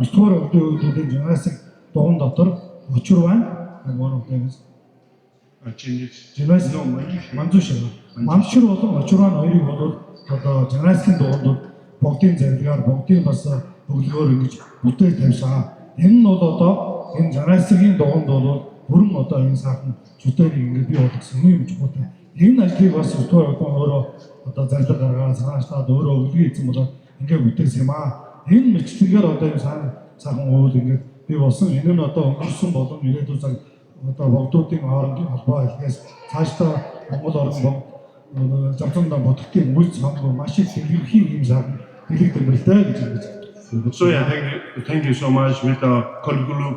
9-р өдрийн жинасик дуун дотор учир байна. One of them is жинас манзушир. Манзушир болон учир байна хоёрыг бол одоо жинасикийн дуунд бүгдийн зарилгаар бүгдийн бас өглөөр ингэж бүтээл тавьсан. Энэ нь бол одоо энэ жинасикийн дуунд бол бүрэн одоо энэ сайхан бүтээл ингэж бий болгосон юм чухалтай. Энэ ажлыг бас өтгөр өөрөө одоо зарлаг гаргаад цаашлаад өөрөө өглөө эзэн болоод ингээд бүтээсэн юм аа. Энэ мэтлэгээр одоо энэ сайхан уул ингээд бий болсон. Энэ нь одоо өнгөрсөн болон ирээдүйн цаг одоо богдуудын хоорондын холбоо хэлхээс цаашдаа Монгол орн замцанда бодгтын үйл цамгүй маш их илэрхий юм сайхан хэлэг тэмдэглэтэй гэж хэлж байна. So yeah, thank you so much. With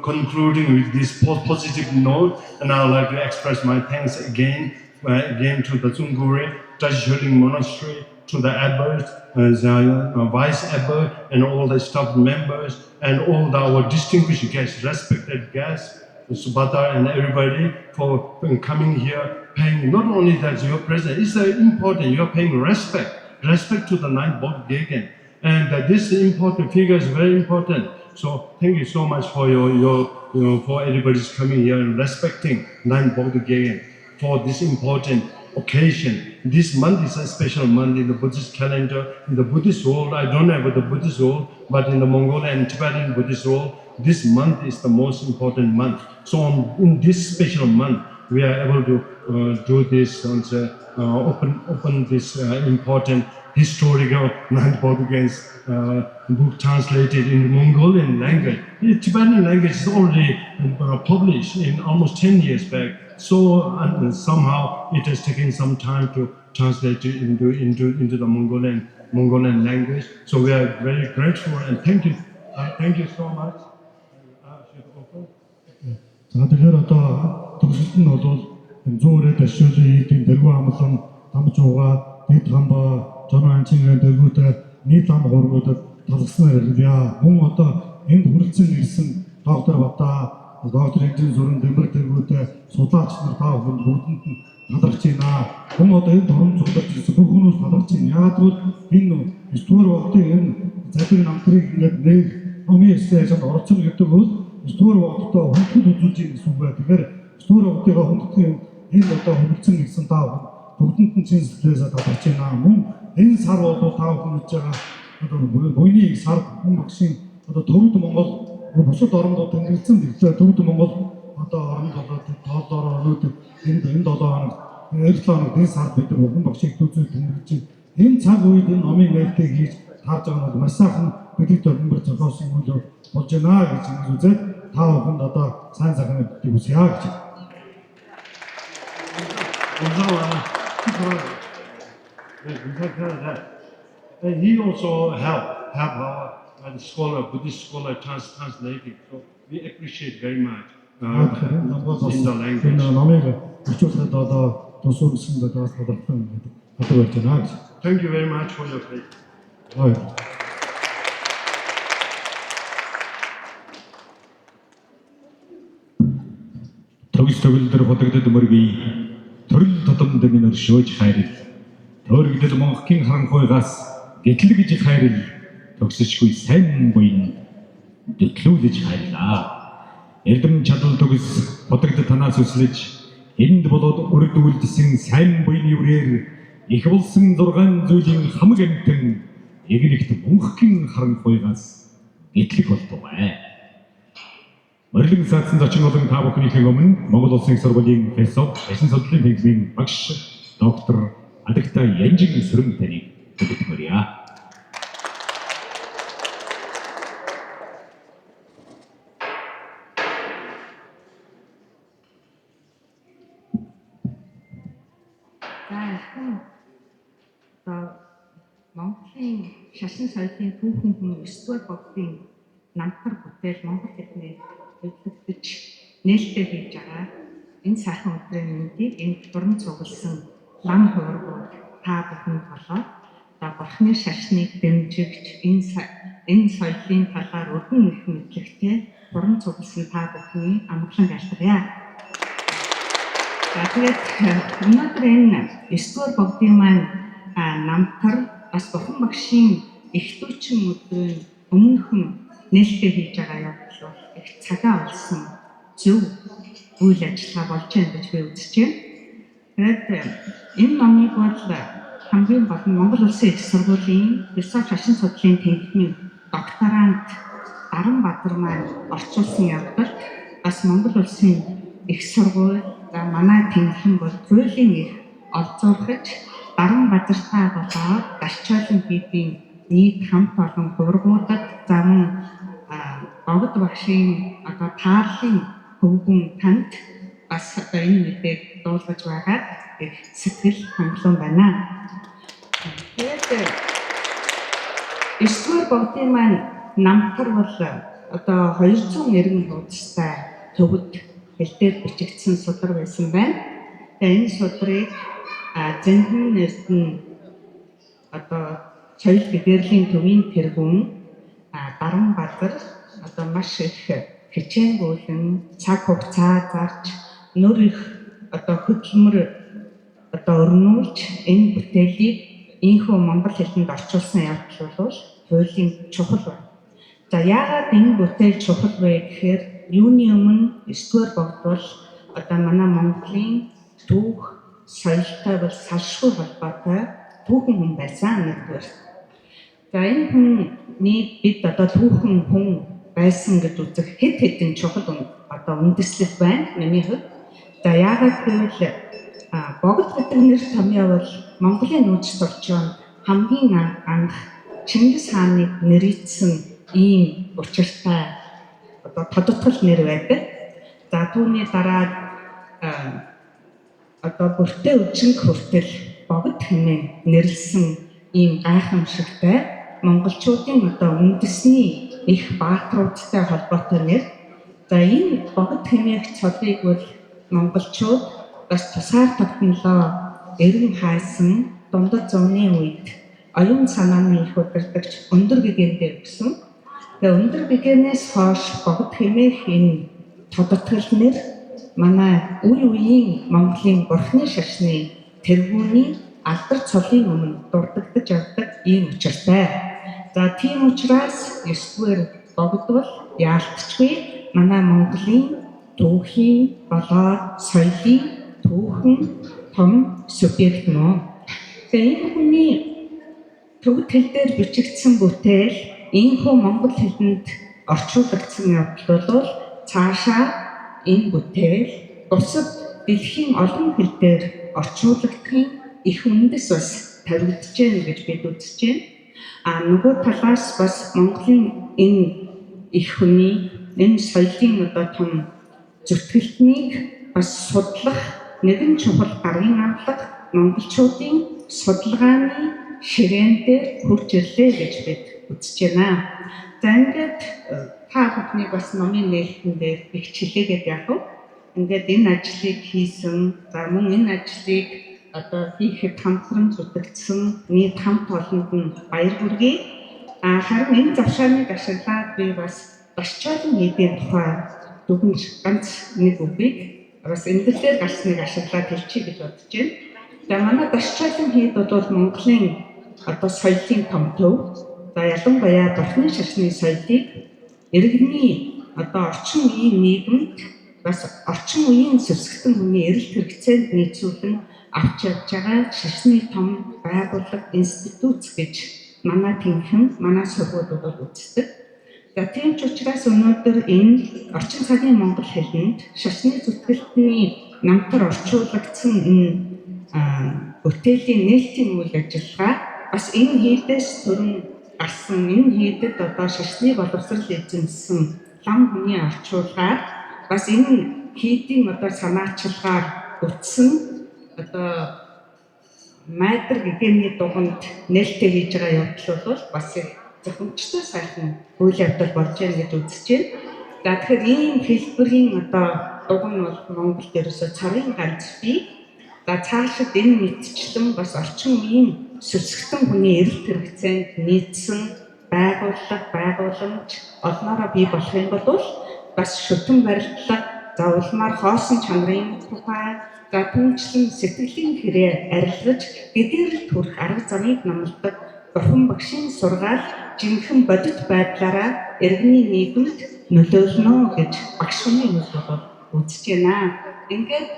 concluding with this positive note, and I would like to express my thanks again to the Zunguri Tashi Monastery, to the abbot, the vice abbot, and all the staff members, and all our distinguished guests, respected guests, Subhata and everybody for coming here, paying not only that your presence, it's important. You're paying respect to the ninth Bodh. And this important figure is very important. So thank you so much for for everybody's coming here and respecting Ninth Bodh for this important occasion. This month is a special month in the Buddhist calendar. In the Buddhist world, I don't know about the Buddhist world, but in the Mongolian and Tibetan Buddhist world, this month is the most important month. So in this special month, we are able to do this and open this important historical Ninth Bodh book translated in the Mongolian language. The Tibetan language is already published in almost 10 years back. So somehow it has taken some time to translate it into the Mongolian language. So we are very grateful and thank you so much. За тэгэхээр одоо төгсөлт нь бол зүүрээ ташуулын хийдийн дэргүү амлан дамж уугаа дэд хамбаа жон анчингийн дэргүүтэй нийт ам хургуудад талгсан хэрэглэе. Мөн одоо энд хүрэлцэн ирсэн доктор Бата, доктор Эдийн Сүрэн Дэмбэр дэргүүтэй судлаач нар таа бүхэнд бүгдэнд нь талархаж байна. Мөн одоо энэ дурам цуглаж ирсэн бүх хүмүүс талархаж байна. Яагаад гэвэл энэ 9-р Бодгийн энэ цадиг намтрыг ингээд нэг номын эсэжэнд орцсон гэдэг бол 9-р Бодтой хүндэт үзүүлж байгаа гэсэн үг байна. Тэгэхээр 9-р Бодгийн хүндэтгэн энэ одоо хөвөлцөн гэсэн таа бүгдэнд нь чин сэтгэлээсээ талархаж байна. Мөн энэ сар бол таа бүхэн хийж байгаа одоо буйны сар хүн багшийн одоо төвд Монгол бусад орнууд тэмдэглэсэн дэглээ төвд Монгол одоо орнд болоод тоолоор өнөөдөр энэ 7 хоног 7 хоног энэ сар бид нар хүн багшийг төвзөө тэмдэглэж байна. Энэ цаг үед энэ номын нээлтийг хийж таарж байгаа нь маш сайхан бидний төвмөр зохиосон үйл болж байна гэж үзээд таа бүхэнд одоо сайн сайхан мэддэг үсэе гэж. He also helped our scholar, Buddhist scholar translating. So we appreciate very much in the language. Thank you very much for your faith. Төгөлдөр бодогдод мөргий төрөл тутамд минь өршөөж хайрл төрөгдөл монхгийн харанхуйгаас гэтлэг гэж хайрл төгсөжгүй сайн буйн дэтлүүлж хайрлаа. Эрдэм чадвал төгс бодогдод танаас өслөж энд болоод өрдүүлдсэн сайн буйны үрээр их болсон 6 зүйлийн хамаг амтэн эгнэгт монхгийн харанхуйгаас гэтлэг болтугай. Мөрлөг саадсан зочин болон та бүхнийхээ өмнө Монгол Улсын их сургуулийн философи, шашин судлалын тэнцвэрийн багш доктор Адагтай Янжин Сүрэн таныг бүтгэмээрье. Монголын шашин соёлын түүхэн хүн 9-р Бодгийн намтар бүтээл Монгол хэлний хөдөлгөж нээлттэй хийж байгаа. Энэ сайхан өдрийн мэндийг энэ дуран цугласан лам хуургууд та бүхэнд болоод Бурхны шашныг дэмжигч энэ соёлын талаар өргөн их мэдлэгтэй дуран цугласан та бүхний амглан айлтгая. Тэгээд өнөөдөр энэ 9-р Бодгийн маань намтар бас Бурхан багшийн их дүүчин өдрийн өмнөхөн нээлттэй хийж байгаа явдал бол их цагаан болсон зөв үйл ажиллагаа болж байна гэж би үзэж байна. Тэгээд энэ номыг бол хамгийн гол нь Монгол Улсын их сургуулийн философи шашин судлалын тэнхимийн докторант Даранбаатар маань орчуулсан явдал бас Монгол Улсын их сургууль манай тэнхим бол туйлын их олзуурхаж Даранбаатартай болоод Дашчойлон хийдийн нийт хамт олон хургуудад за мөн Богд багшийн таарлын хөвгүн танд бас энэ мэдээг дуулгаж байгаад их сэтгэл хангалуун байна. Тэгээд 9-р Богдын маань намтар бол 200 нэргэн хуудастай төвд хэлээр бичигдсэн судар байсан байна. Тэгээд энэ судрыг зэнхэн нэрт нь соёл мэдрэлийн төвийн тэргүүн Даранбаатар маш их хичээнгүйлэн цаг хугацаа зарж нөр их хөдөлмөр өрнүүлж энэ бүтээлийг ийхүү монгол хэлэнд орчуулсан явдал бол хуулийн чухал байна. За яагаад энэ бүтээл чухал вэ гэхээр юуны өмнө 9-р Богд бол манай Монголын түүх соёлтой бол салшгүй холбоотой түүхэн хүн байсан нэгдүгээр. За энэ хүний бид түүхэн хүн байсан гэж үзэх хэд хэдэн чухал үндэслэл байна миний хувьд. За яагаад гэвэл Богд гэдэг нэр томьёо бол Монголын нүүж сурчуунд хамгийн анх Чингис хааныг нэрийдсэн ийм учиртай тодотгол нэр байдаг. За түүний дараа бүртээ үжинг хүртэл Богд хэмээн нэрлсэн ийм гайхамшигтай монголчуудын үндэсний их баатруудтай холбоотой нэр. За энэ Богд хэмээх цолыг бол монголчууд бас тусгаар тогтнолоо эргэн хайсан дундад зууны үед оюун санааны их удирдагч өндөр гэгэндээ өгсөн. Тэгээ өндөр гэгээнээс хойш Богд хэмээх энэ тодотгол нэр манай үе үеийн Монголын бурхны шашны тэргүүний алдар цолын өмнө дурддаж явдаг ийм учиртай. За тийм учраас 9-р Богд бол яалтчгүй манай Монголын түүхийн болоод соёлын түүхэн том субъект нөө. Тэгээ энэ хүний төвд хэл дээр бичигдсэн бүтээл ийхүү монгол хэлэнд орчуулагдсан явдал бол цаашаа энэ бүтээл бусад дэлхийн олон хэл дээр орчуулагдахын их үндэс бас тавигдж байна гэж бид үзэж байна. Нөгөө талаас бас Монголын энэ их хүний энэ соёлын том зүтгэлтнийг бас судлах нэгэн чухал гаргийн авлага монголчуудын судалгааны ширээн дээр хурж ирлээ гэж бид үзэж байна. За ингээд та бүхний бас номын нээлтэн дээр их чилээгээд явах. Ингээд энэ ажлыг хийсэн, за мөн энэ ажлыг хийхэд хамтран зүтгэгдсэн нийт хамт олонд нь баяр хүргэе. Харин энэ завшааныг ашиглаад би бас Дашчойлон хийдийн тухай дүгнж ганц нэг үгийг бас энэ дээр гарсныг ашиглаад хэлчихье гэж бодож байна. За манай Дашчойлон хийд бол Монголын соёлын том төв. За ялангуяа бурхны шашны соёлыг иргэний орчин үеийн нийгэмд бас орчин үеийн сүсгтэн хүний эрэлт хэрэгцээнд нийцүүлэн авч явж байгаа шашны том байгууллага институт гэж манай тэнхим, манай сургуулиуд үздэг. За тийм ч учраас өнөөдөр энэ орчин цагийн монгол хэлэнд шашны зүтгэлтний намтар орчуулагдсан энэ бүтээлийн нээлтийн үйл ажиллагаа бас энэ хийдээс төрөн гарсан энэ хийдэд шашны боловсрал эзэмсэн лам хүний орчуулгаар бас энэ хийдийн санаачилгаар бүтсэн майдар гэгэний дуганд нээлттэй хийж байгаа явдал бол бас зөвхөнчтэй сайхан үйл явдал болж байна гэж үзэж байна. За тэгэхээр ийм хэлбэрийн дуган бол Монголд ерөөсөө царийн ганц бий. За цаашид энэ мэдчлэн бас орчин үеийн сүсгтэн хүний эрэлт хэрэгцээнд нийцсэн байгууламж олноороо бий болох юм бол бас шүтэн барилдлага, за улмаар хоосон чанарын тухай, за түнчлэн сэтгэлийн хэрэг арилгаж гэдгээр төрх арга замыг номлодог бурхан багшийн сургаал жинхэнэ бодит байдлаараа иргэний нийгэмд нөлөөлнө гэж багш хүний хувьд бол үзэж байна. Ингээд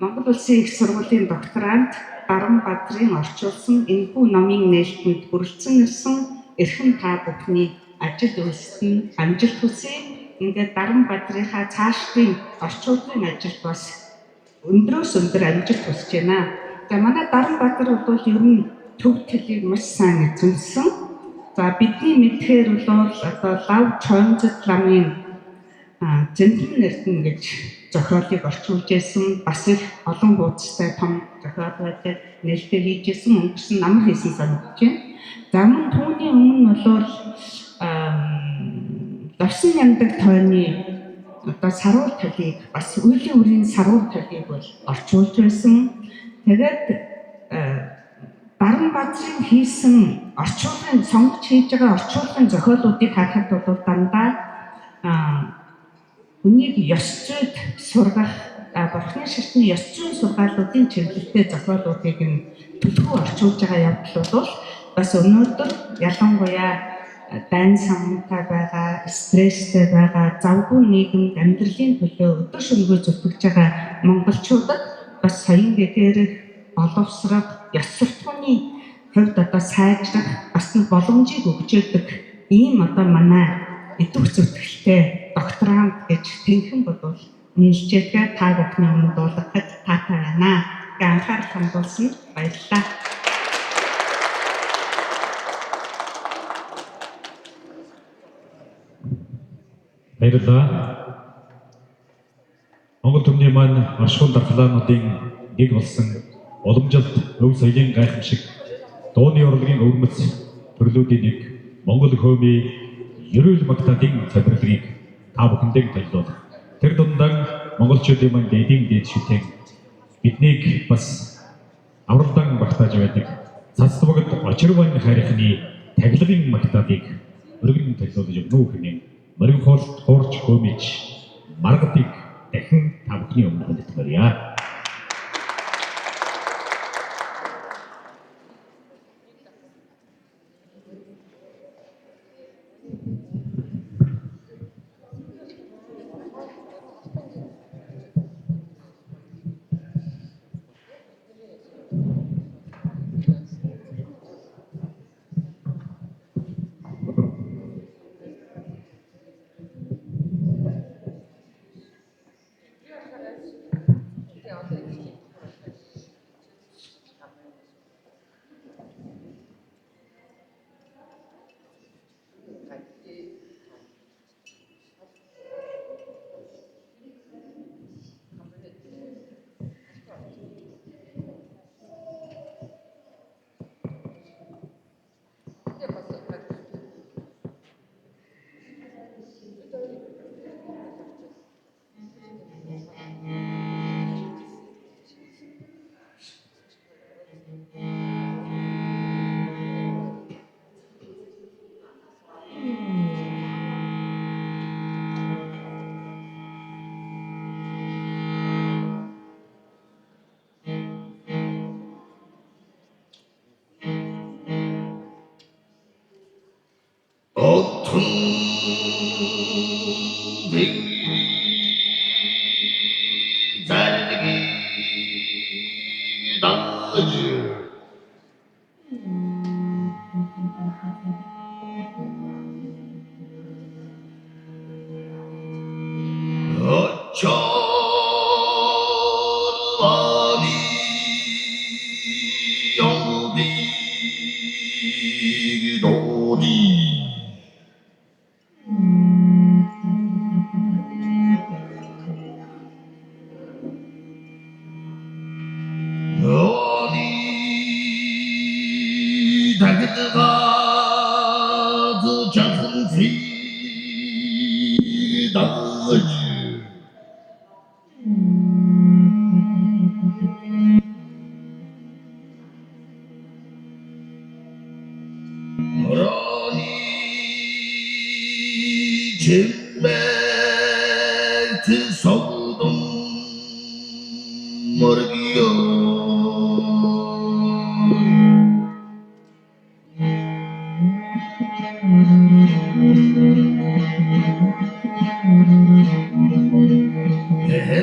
Монгол Улсын их сургуулийн докторант Баруунбаатарын орчуулсан энэхүү номын нээлтэнд хүрэлцэн ирсэн эрхэм та бүхний ажил үйлсэд нь амжилт хүсье. Ингээд Баруунбаатарынхаа цаашдын орчуулгын ажилд бас өндрөөс өндөр амжилт хүсэж байна. За манай Баруунбаатар бол ер нь төв төлийг маш сайн эзэмсэн. За бидний мэдхээр бол одоо Лав Чойнзэд ламын Зэнтэн эрдэнэ гэж зохиолыг орчуулж байсан, бас их олон хуудастай том зохиол байдаг, нээлттэй хийжсэн, өнгөрсөн намар хийсэн санагдаж байна. За мөн түүний өмнө бол Давсан яндаг тойрны одоо саруул талийг, бас үеийн үрийн саруул талийг бол орчуулж байсан. Тэгээд Баруунбаатарын хийсэн орчуулгын сонгож хийж байгаа орчуулгын зохиолуудыг харахад бол дандаа хүнийг ёс зүйд сургах, бурхны шашны ёс зүйн сургаалуудын чиглэлтэй зохиолуудыг нь төлхөө орчуулж байгаа явдал бол бас өнөөдөр ялангуяа дайн самтай байгаа, стресстэй байгаа, завгүй нийгэмд амьдралын төлөө өдөр шөнөгүй зүтгэж байгаа монголчуудад бас соён гэгэрэх, боловсрох, ёс суртахууны хувьд одоо сайжрах бас нэг боломжийг өгч өгдөг ийм одоо манай идэвх зүтгэлтэй докторант гэж тэнхэн бодвол нийлжээдгээ та бүхний өмнө дуулгахад таатай байна. Анхаарал хандуулсанд баярлалаа. Баярлалаа. Монгол түмний маань оршихуй дархлаануудын нэг болсон уламжилт өв соёлын гайхамшиг дууны урлагийн өвөрмөц төрлүүдийн нэг Монгол хөөмийн ерөөл магтаадын цадралыг та бүхэндээ төлөвлөх. Тэр дундаа монголчуудын маань дээд шүтэн биднийг бас авралдан багтааж байдаг. Цацдбогд очирван харихны таглагын магтаадыг өргөн төлөвлөж өгнө хэмээн морин хуурч хөөмич маргадыг дахин та бүхний өмнө хүндэтгэрье.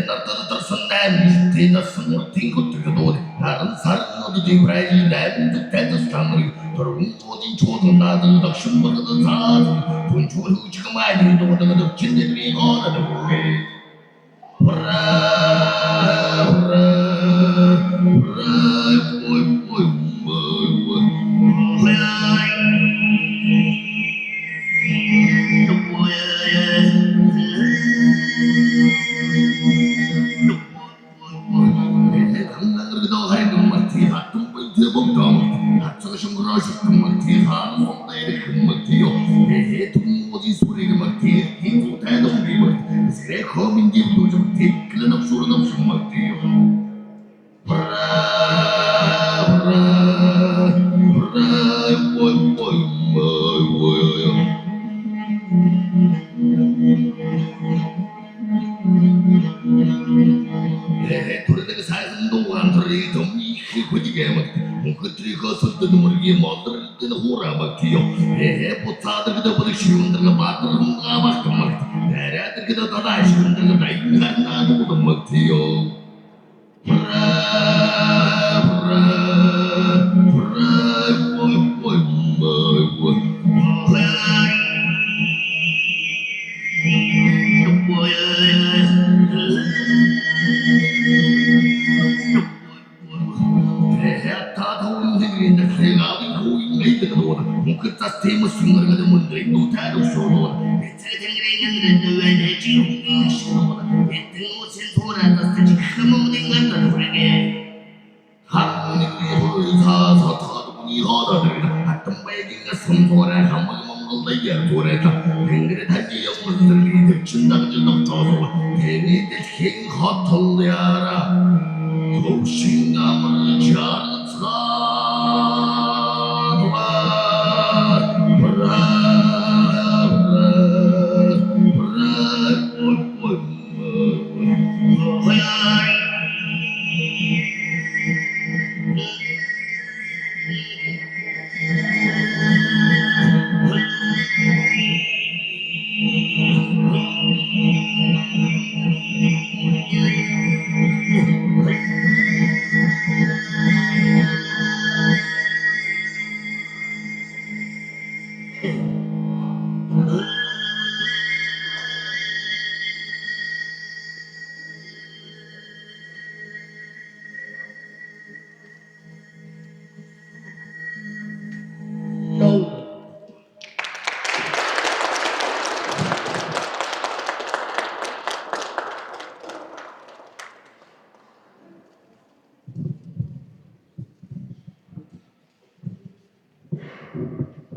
Нардарсан найм тэнэсэн мөртийн хөтгөдөө харан сарнуудын прайд найм тэтээс тамрыг төрөнгөдийн чуулган наадын дагшин багдан цаад түнчүүр хүчг майны дуудаг чиндэрний гоонад бүгэ ура ура ура ой Турдаг сайхан дугаан төрийг томих хүчгэмэг мөнхөтрийнхөө сүлдэд мөргийн модэрдэн хурамаг тиё буцаадаг дэвдэг шивэндэг баатар хунгаамах томаг дараадаг дэвдэг шивэндэг дайнганаа дуудмаг тиё ура ура ура ой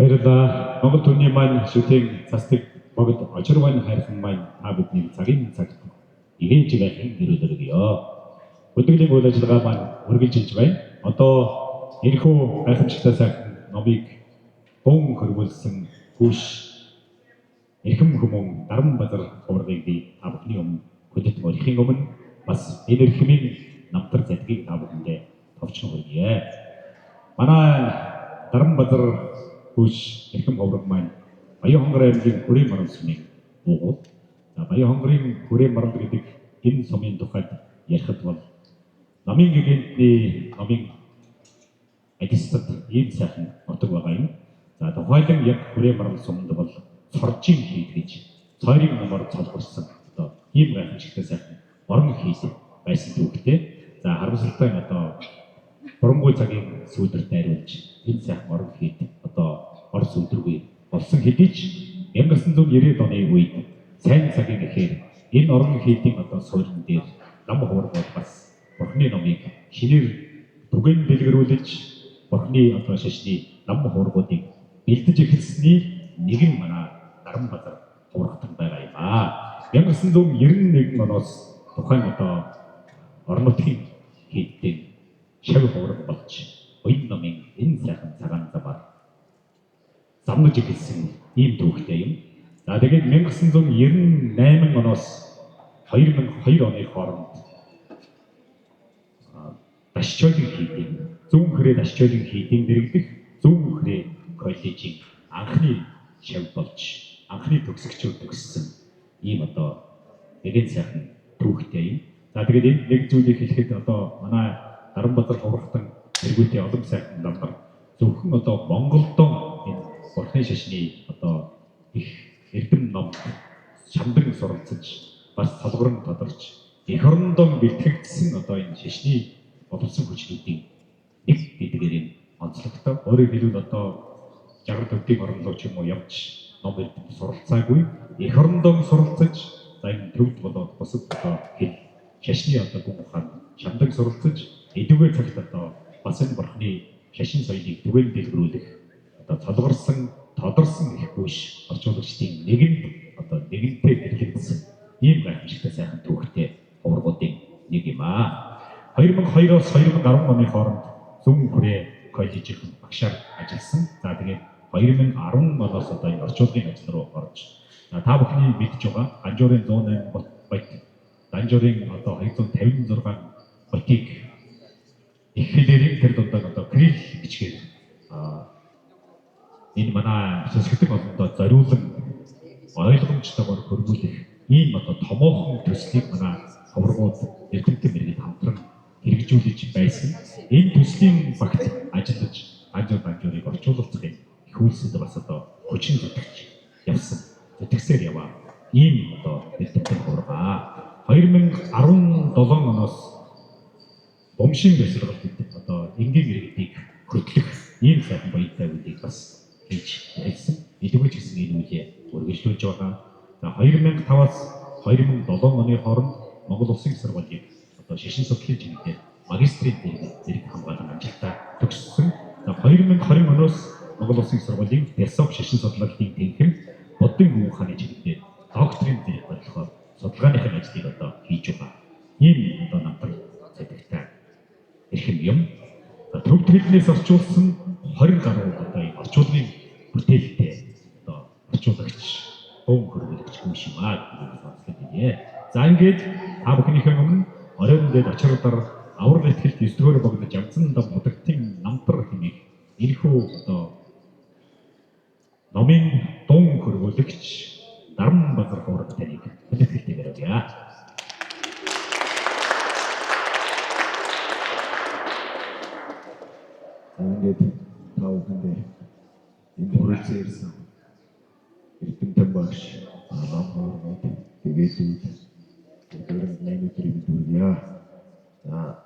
Баярлалаа. Монгол түүний маань шүтэн цасдаг богд очирван хайрхан маань та бидний цагийн цагт игэнж байхын нэрэлэргийо. Хөдөлгөөний үйл ажиллагаа маань үргэлжилж байна. Одоо энэхүү гайхамшигтай сайхан номыг бөөн хөрвүүлсэн хүүш эрхэм хүмүүн Даран Базар ургыг би та бүхний өмнө хөдөж өрхийн өмнө бас энэ эрхмийн намтар задгийг та бүхэндээ товчхон хүргье. Манай Даран Базар хүүш эрхэм ховрог маань Баян хонгор аймгийн Хүрээ Маран сумын уугуул. За Баян хонгорын Хүрээ Маран гэдэг энэ сумын тухайд ярихад бол намын гэгэнтний намын ажилтнад ийм сайхан нутаг байгаа юм. За тухайлан яг Хүрээ Маран сумд бол цоржин хийд гэж цойрын номоор цолгорсон одоо ийм гайхамшигтай сайхан орон хийд байсан түүхтэй. За харамсалтай нь одоо Бурангуй цагийн сүүлдэрт найруулж энэ сайхан орон хийд одоо Орос өдргүй болсон хэдий ч 1990 оны үед сайн цагийн ихээр энэ орон хийдийн одоо суурин дээр нам хурд бас Бурхны номыг шинээр түгэн дэлгэрүүлж Бурхны одоо шашны нам хуургуудыг бэлдэж эхэлсэний нэг нь манай Даран Базар хургатан байгаа юм аа. 1991 оноос тухайн одоо орон нутгийн хийдийн шав хург болж оюун номын энэ сайхан цагаан замаар замнаж эхэлсэн ийм түүхтэй юм. За тэгээд 1998 оноос 2002 оны хооронд Дашчойлын хийдийн зүүн хүрээ Дашчойлын хийдийн дэргэдэх зүүн хүрээ коллежийн анхны шав болж анхны төгсөгчөөр төгссөн ийм одоо нэгэн сайхан түүхтэй юм. За тэгээд энэ нэг зүйлийг хэлэхэд одоо манай Даранбазар хурахтан тэргүүтийн олон сайхан намдар зөвхөн одоо Монголдоо энэ Бурхны шашны одоо их эрдэм ном шамдан суралцаж бас салбарн тодорч эх орондоо бэлтгэгдсэн одоо энэ шашны боловсон хүчнүүдийн нэг гэдгээр энэ онцлогтой. Өөрөөр хэлбэл одоо жагар төвдийн орон руу ч юм уу явж ном эрдэм суралцаагүй эх орондоо суралцаж за энэ төвд болоод бусад одоо хэл шашны одоо гүн ухаан шамдан суралцаж эдүгээ цагт одоо бас энэ Бурхны шашин соёлыг түгээн дэлгэрүүлэх одоо цолгорсон тодорсон гэхгүй ш орчуулагчдын нэгэнд одоо нэгэнтэй бэлтгэгдсэн ийм гайхамшигтай сайхан түүхтэй ургуудын нэг юм аа. 2002-оос 2010 оны хооронд Зүүн Хүрээ коллежийн багшаар ажилласан. За тэгээд 2010 оноос одоо энэ орчуулгын ажил руу орж та бүхний мэдж байгаа Ганжуурын 108 бот, Ганжуурын одоо 256 ботыг их хэлээрийн тэр дундаа одоо крил бичгээр энэ манай сонсогддог олондоо зориулан ойлгомжтойгоор хөрвүүлэх ийм одоо томоохон төслийг манай хаврагууд эрдэмтэн мэргэд хамтран хэрэгжүүлж байсан. Энэ төслийн багт ажиллаж Ганжуурыг орчуулалтын их үйлсэд бас одоо хүчин зүтгэж явсан. Зүтгэсээр яваа. Ийм одоо эрдэмтэн хаврага 2017 оноос Бомшийн бясалгалд одоо энгийн иргэдийг хөтлөх ийм сайхан баяртай үеийг бас хийж ярьсан. Эдгээр ч гэсэн энэ үеийг үргэлжлүүлж байгаа. За 2005-аас 2007 оны хооронд Монгол Улсын их сургуулийн одоо шашин судлалын чиглэлээр магистрийн зэрэг хамгаалан амжилттай төгссөн. За 2020 оноос Монгол Улсын их сургуулийн философи шашин судлалын тэнхим бодгийн гүн ухааны чиглэлээр докторийн зэрэг бодлохоор судалгааныхын ажлыг одоо хийж байгаа. Ийм одоо намтар цэцэгтэй эрхэм юм. Төвд хэлнээс орчуулсан 20 гаруй одоо энэ орчуулгын бүтээлтэй одоо орчуулагч, бөөн хөрвүүлэгч хүн юм аа гэж сонслоо гинэ. За ингээд та бүхнийхээ өмнө оройн дэд очруудаар аврал ихтгэл 9-р богдож явцсан дам будагтын намтар хэмээх энэхүү одоо номын дуун хөрвүүлэгч Даранбазар хураг таныг хэлэлцэлтэй барья. Ингээд та бүхэндээ энэ хүрэлцэн ирсэн эрдэмтэн багш нам хоорнууд тэгээд өдөр нэг өдрийг дүргийа. За